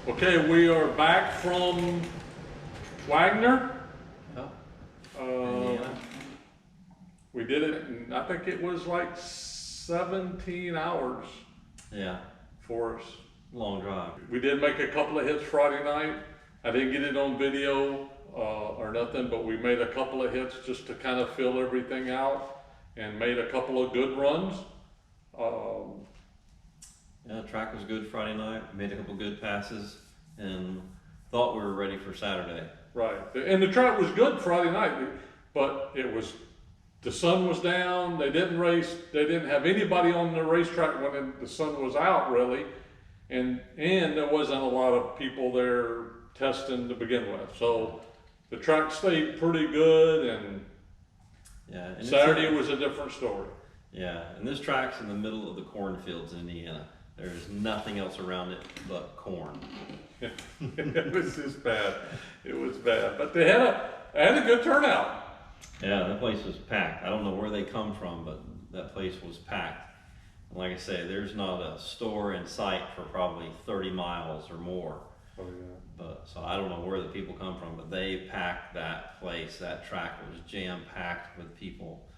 Okay, we are back from Wagner. We did it in, I think it was like 17 hours. Yeah. For us. Long drive. We did make a couple of hits Friday night. I didn't get it on video or nothing, but we made a couple of hits just to kind of fill everything out and made a couple of good runs. Yeah, the track was good Friday night. Made a couple good passes and thought we were ready for Saturday. Right, and the track was good Friday night, but the sun was down. They didn't race. They didn't have anybody on the racetrack when the sun was out, really, and there wasn't a lot of people there testing to begin with. So the track stayed pretty good, and Saturday was a different story. Yeah, and this track's in the middle of the cornfields in Indiana. There's nothing else around it but corn. It was just bad. It was bad, but they had a good turnout. Yeah, that place was packed. I don't know where they come from, but that place was packed. And like I say, there's not a store in sight for probably 30 miles or more. Oh yeah. But so I don't know where the people come from, but they packed that place. That track was jam-packed with people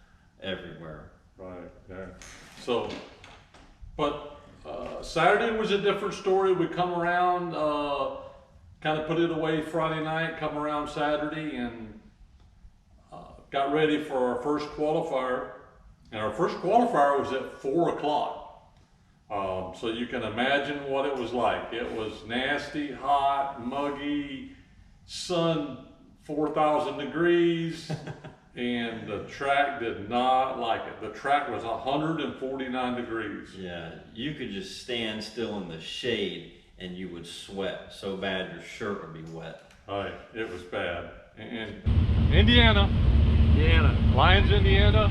everywhere. Right. Yeah. So, but Saturday was a different story. We come around, kind of put it away Friday night, come around Saturday, and got ready for our first qualifier. And our first qualifier was at 4 o'clock. So you can imagine what it was like. It was nasty, hot, muggy, sun 4,000 degrees. And the track did not like it. The track was 149 degrees. Yeah, you could just stand still in the shade and you would sweat so bad your shirt would be wet. Right, it was bad. And Indiana, Lyons, Indiana.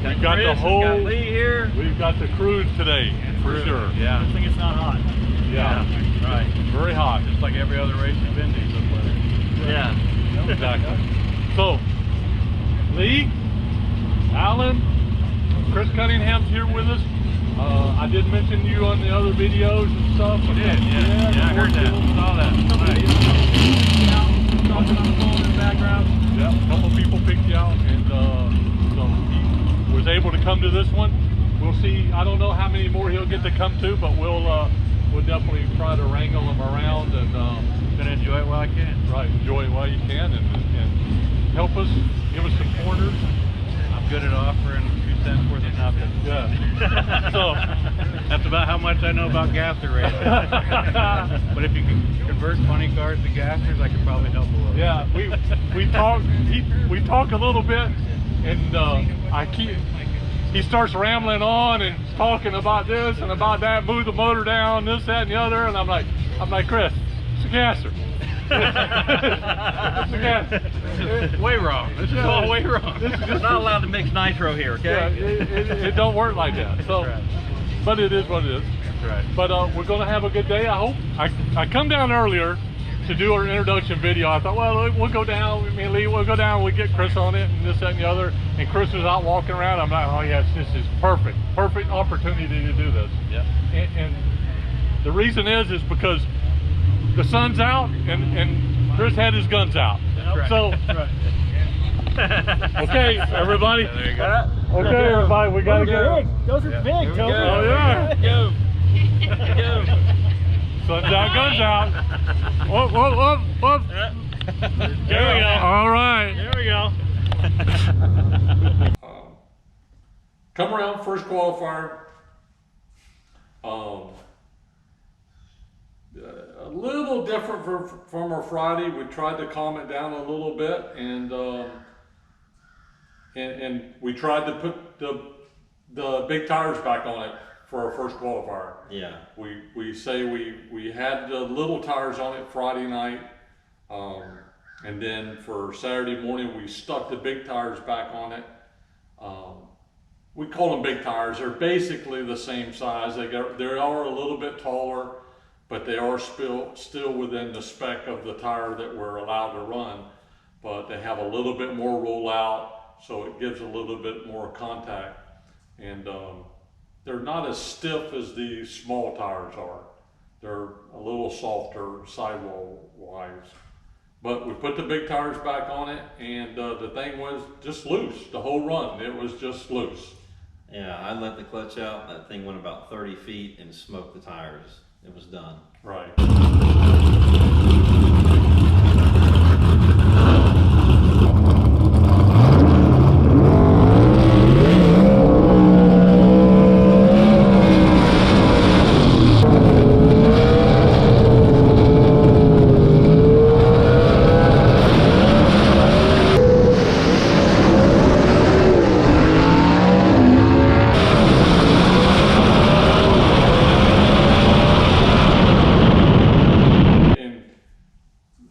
We've got the whole. Got Lee here. We've got the cruise today for sure. Yeah. Good thing it's not hot. Yeah. Right. Very hot. Just like every other race you've been to this weather. Yeah. Exactly. So, Lee, Alan, Chris Cunningham's here with us. I did mention you on the other videos and stuff. You did, yeah, I heard that. Saw that. Nice. Talking on the phone in the background. Yeah, a couple people picked you out, and so he was able to come to this one. We'll see. I don't know how many more he'll get to come to, but we'll definitely try to wrangle him around and Gonna enjoy it while I can. Right, enjoy it while you can, and help us, give us some pointers. I'm good at offering 2 cents worth of nothing. Yeah. So that's about how much I know about gasser racing. But if you can convert funny cars to gassers, I could probably help a little. Yeah, we talk a little bit, and he starts rambling on and talking about this and about that, move the motor down, this, that, and the other, and I'm like, Chris, it's a gasser. Way wrong. This is all way wrong. We're not allowed to mix nitro here, okay? Yeah, it don't work like that. So, right. But it is what it is. That's right. But we're going to have a good day, I hope. I come down earlier to do our introduction video. I thought, well, we'll go down, me and Lee, we'll go down, we'll get Chris on it, and this, that, and the other. And Chris was out walking around. I'm like, oh yes, this is perfect opportunity to do this. Yep. And the reason is because the sun's out, and Chris had his guns out. That's right. So, okay, everybody. There you go. Okay, everybody, we gotta go. Those are big, Toby. Oh yeah. Go. Go. Sun's out, guns out. Whoop, whoop, whoop, whoop. There we go. All right. There we go. Come around, first qualifier. A little different from our Friday. We tried to calm it down a little bit, and we tried to put the big tires back on it for our first qualifier. Yeah. We say we had the little tires on it Friday night, and then for Saturday morning we stuck the big tires back on it. We call them big tires. They're basically the same size. They are a little bit taller, but they are still within the spec of the tire that we're allowed to run. But they have a little bit more rollout, so it gives a little bit more contact. And they're not as stiff as the small tires are. They're a little little softer sidewall wise. But we put the big tires back on it, and the thing was just loose the whole run. It was just loose. Yeah, I let the clutch out. That thing went about 30 feet and smoked the tires. It was done. Right.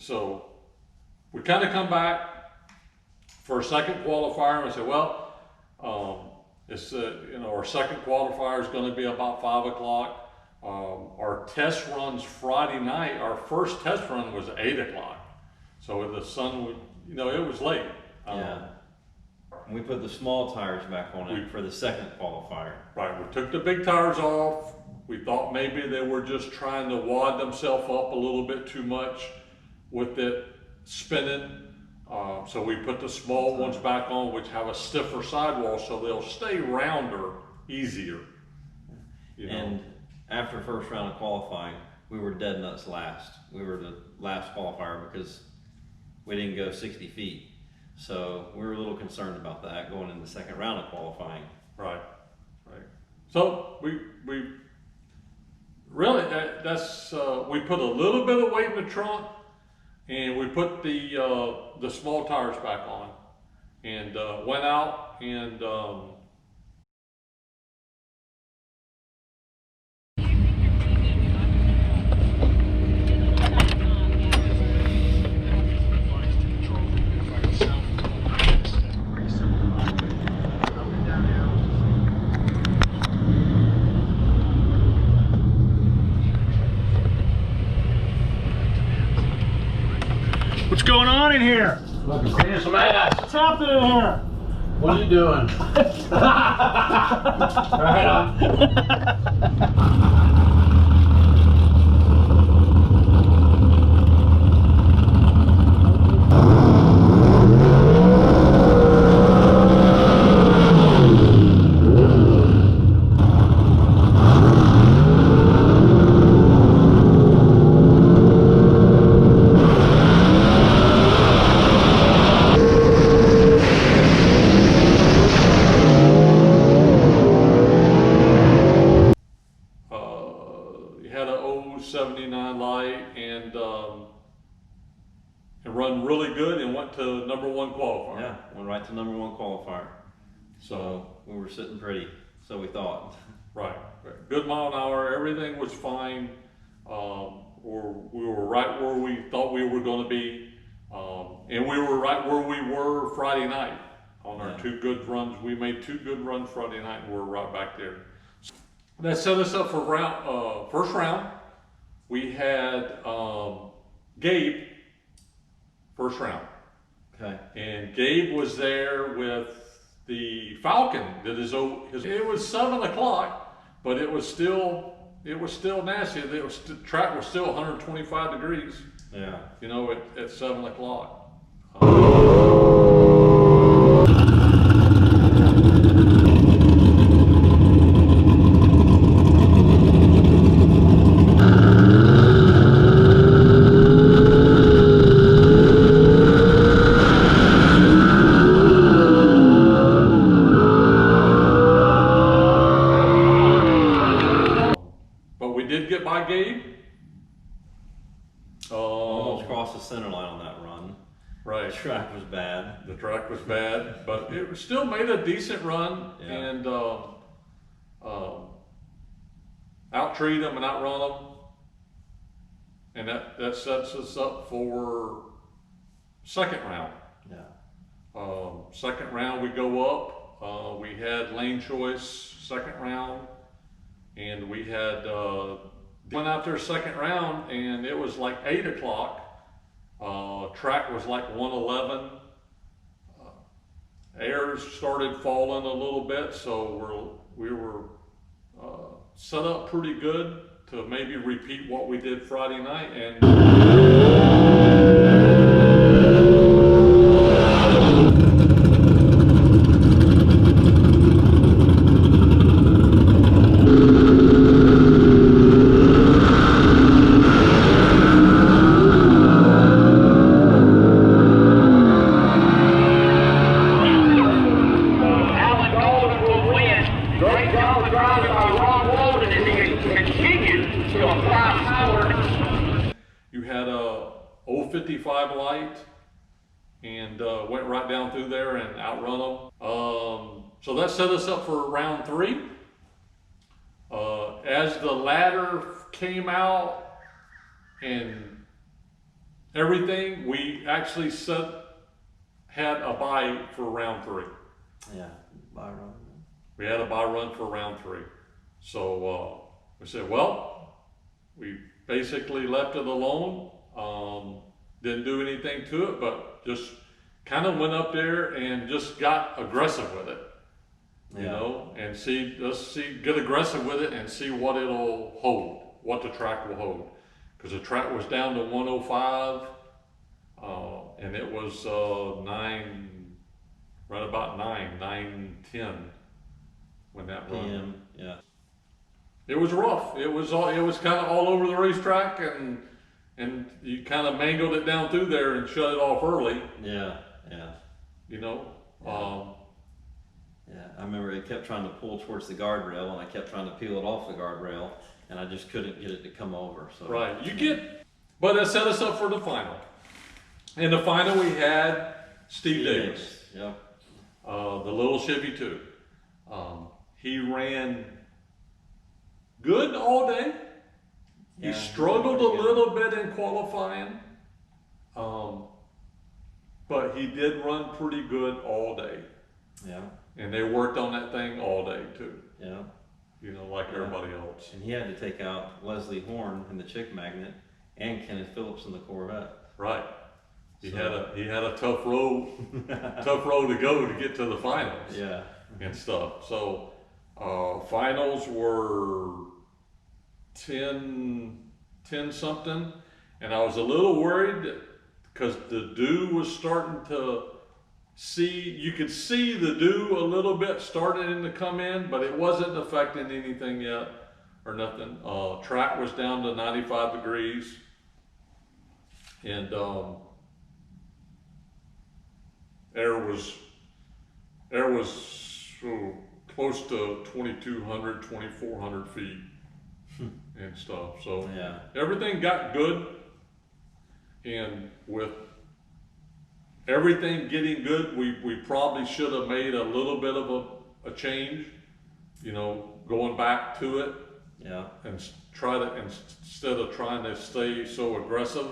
So we kind of come back for a second qualifier, and I said, well, it's our second qualifier is going to be about 5 o'clock. Our test runs Friday night. Our first test run was 8 o'clock. So the sun would, it was late. Yeah. And we put the small tires back on it for the second qualifier. Right. We took the big tires off. We thought maybe they were just trying to wad themselves up a little bit too much with it spinning. So we put the small ones back on, which have a stiffer sidewall, so they'll stay rounder, easier. And after first round of qualifying, we were dead nuts last. We were the last qualifier because we didn't go 60 feet. So we were a little concerned about that going in the second round of qualifying. Right. So we really, we put a little bit of weight in the trunk, and we put the small tires back on, and went out and What's going on in here? Fucking seeing some ass. What's happening in here? What are you doing? Right on. had an 079 light and run really good and went to #1 qualifier. Yeah, went right to #1 qualifier. So we were sitting pretty, so we thought. Right. Good mile an hour, everything was fine. We were right where we thought we were going to be. And we were right where we were Friday night on our 2 good runs. We made 2 good runs Friday night, and we're right back there. That set us up for first round. We had Gabe first round. Okay. And Gabe was there with the Falcon that it was 7 o'clock, but it was still nasty. The track was still 125 degrees. Yeah. At 7 o'clock. But we did get by Gabe. Almost crossed the center line on that run. Right. The track was bad. The track was bad, but it still made a decent run, Yeah. and out-treat them and outrun them. And that sets us up for second round. Yeah. Second round we go up. We had lane choice second round, and we had went out there second round, and it was like 8 o'clock. Track was like 111. Air started falling a little bit, so we were set up pretty good to maybe repeat what we did Friday night. And you had a 055 light and went right down through there and outrun them. So that set us up for round 3. As the ladder came out and everything, we actually had a bye for round 3. Yeah, bye run. We had a bye run for round 3. So we said, well, we basically left it alone. Didn't do anything to it, but just kind of went up there and just got aggressive with it. You know, and get aggressive with it and see what it'll hold, what the track will hold. Because the track was down to 105, and it was 9:10 when that run. Yeah. It was rough. It was kind of all over the racetrack, and you kind of mangled it down through there and shut it off early. Yeah. You know. Yeah, I remember it kept trying to pull towards the guardrail, and I kept trying to peel it off the guardrail, and I just couldn't get it to come over. So right, but that set us up for the final. In the final, we had Steve Davis. Yep. The little Chevy 2. He ran good all day. He struggled a little bit in qualifying, but he did run pretty good all day. Yeah. And they worked on that thing all day too. Yeah. You know, like everybody else. And he had to take out Leslie Horn in the Chick Magnet and Kenneth Phillips in the Corvette. Right. He had a tough road to go to get to the finals. Yeah. And stuff. So finals were 10 something, and I was a little worried because the dew was starting to you could see the dew a little bit starting to come in, but it wasn't affecting anything yet or nothing. Track was down to 95 degrees, and air was close to 2,200, 2,400 feet and stuff. So yeah, everything got good, and with everything getting good, we probably should have made a little bit of a change, you know, going back to it. Yeah. And instead of trying to stay so aggressive.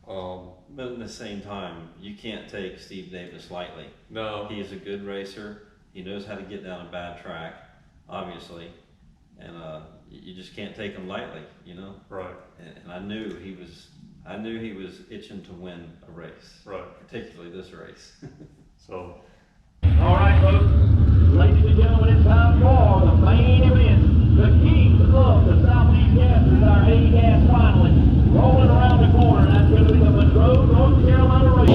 But at the same time, you can't take Steve Davis lightly. No. He is a good racer. He knows how to get down a bad track, obviously. And you just can't take him lightly, you know? Right. And I knew he was itching to win a race. Right. Particularly this race. So. All right, folks. Ladies and gentlemen, it's time for the main event. The king of the Southeast Gassers, our A-Gas finalist, rolling around the corner. That's going to be the Monroe, North Carolina race.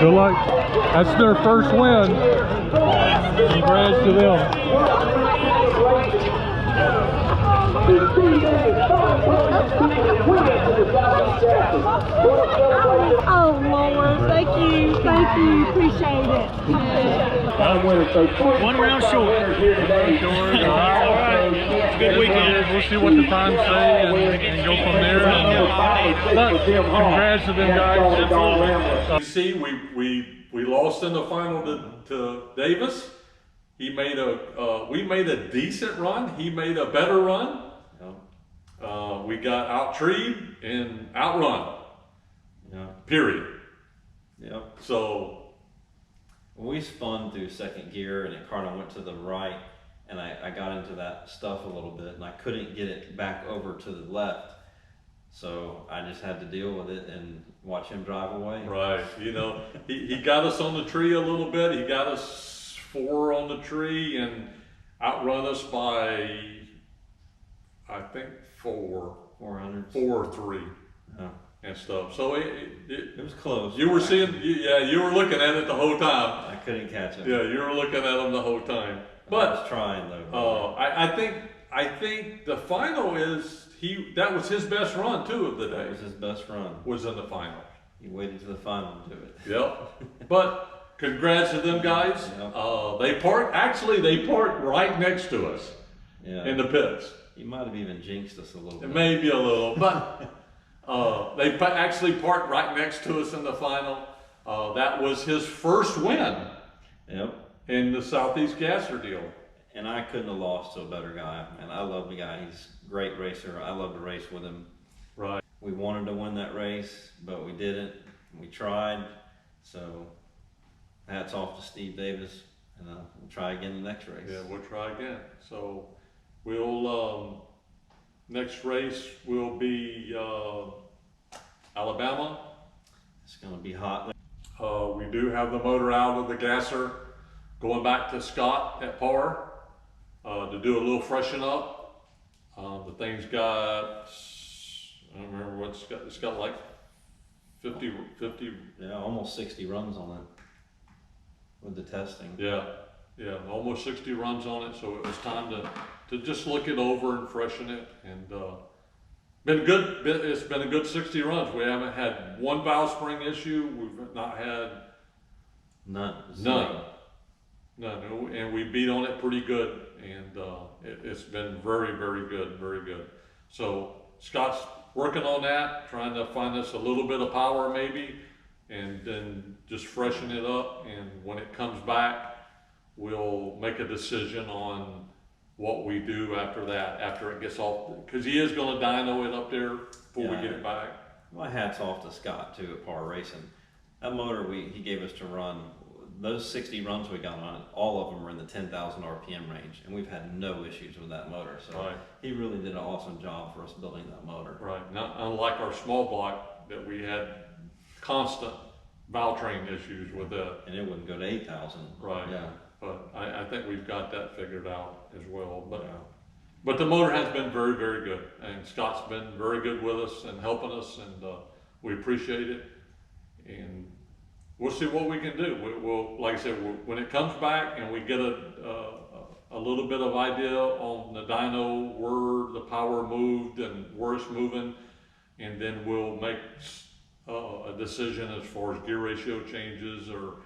Good luck. That's their first win. Congrats to them. Oh Lord, thank you, appreciate it. time winners. So 3 One round first-time short. winners here today. All right. It's a good weekend. We'll see what the times say and go from there. But congrats to them guys. You see, we lost in the final to Davis. He made we made a decent run. He made a better run. We got out-treed and outrun. Yeah. Period. Yep. So We spun through second gear and it kind of went to the right, and I got into that stuff a little bit and I couldn't get it back over to the left. So I just had to deal with it and watch him drive away. right, you know, he got us on the tree a little bit. He got us 4 on the tree and outrun us by, I think 4 400. 4 or 3 Oh, and stuff. So it was close. you were seeing, yeah, you were looking at it the whole time. I couldn't catch him. Yeah, you were looking at him the whole time. I But was trying though. I think the final is that was his best run too of the day. That was his best run. Was in the final. He waited to the final to do it. Yep. But congrats to them guys. Yep. They parked right next to us Yeah. in the pits. He might have even jinxed us a little It bit. may be a little, but they actually parked right next to us in the final. That was his first win Yep. in the Southeast Gasser deal. And I couldn't have lost to a better guy. And I love the guy. He's a great racer. I love to race with him. Right. We wanted to win that race, but we didn't. We tried. So hats off to Steve Davis. And we'll try again the next race. Yeah, we'll try again. So we'll, next race will be Alabama. It's going to be hot. We do have the motor out of the gasser, going back to Scott at par to do a little freshen up. The thing's got, I don't remember what it's got like 50, Yeah, almost 60 runs on it with the testing. yeah, almost 60 runs on it. So it was time to just look it over and freshen it. And been good. It's been a good 60 runs. We haven't had one valve spring issue. We've not had None. None, and we beat on it pretty good, and it's been very, very good, very good. So Scott's working on that, trying to find us a little bit of power maybe, and then just freshen it up, and when it comes back, we'll make a decision on what we do after that, after it gets off, because he is going to dyno it up there before we get it back. My hat's off to Scott too at Par Racing. That motor he gave us to run, those 60 runs we got on it, all of them were in the 10,000 RPM range, and we've had no issues with that motor. So Right. he really did an awesome job for us building that motor. Right, not unlike our small block that we had constant valve train issues with it. And it wouldn't go to 8,000. Right. Yeah. But I think we've got that figured out as well. But Yeah. but the motor has been very, very good, and Scott's been very good with us and helping us, and we appreciate it. And we'll see what we can do. We'll, like I said, when it comes back and we get a little bit of idea on the dyno, where the power moved and where it's moving, and then we'll make a decision as far as gear ratio changes or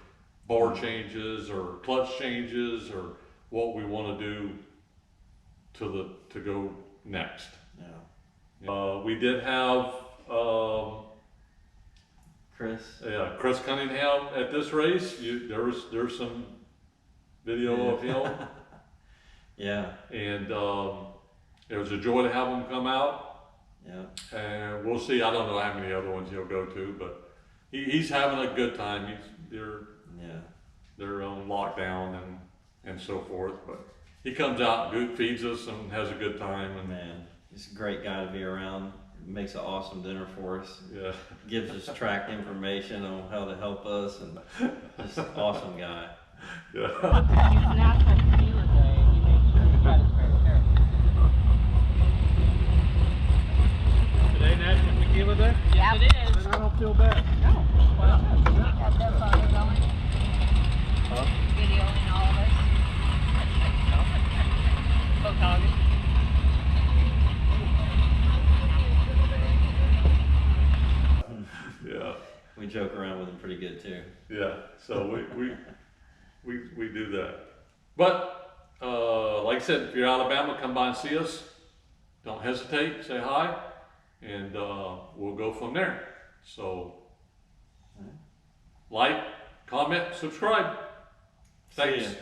bar changes or clutch changes or what we want to do to go next. Yeah. We did have Chris Cunningham at this race. There's some video of him, Yeah. and it was a joy to have him come out. Yeah. And we'll see. I don't know how many other ones he'll go to, but he's having a good time. They're on lockdown and so forth, but he comes out, feeds us, and has a good time. And Man, he's a great guy to be around. Makes an awesome dinner for us. yeah, Gives us track information on how to help us, and just an awesome guy. yeah. It's National Tequila Day, and you make sure you got his very careful. Today National Tequila Day? Yes, it is. Then I don't feel bad. No. Well, got their fire going. Videoing all of us. Photography. Yeah, We joke around with him pretty good too. yeah. So we do that. But, like I said, if you're Alabama, come by and see us. Don't hesitate, say hi, and we'll go from there. So, like, comment, subscribe. See ya. Thanks.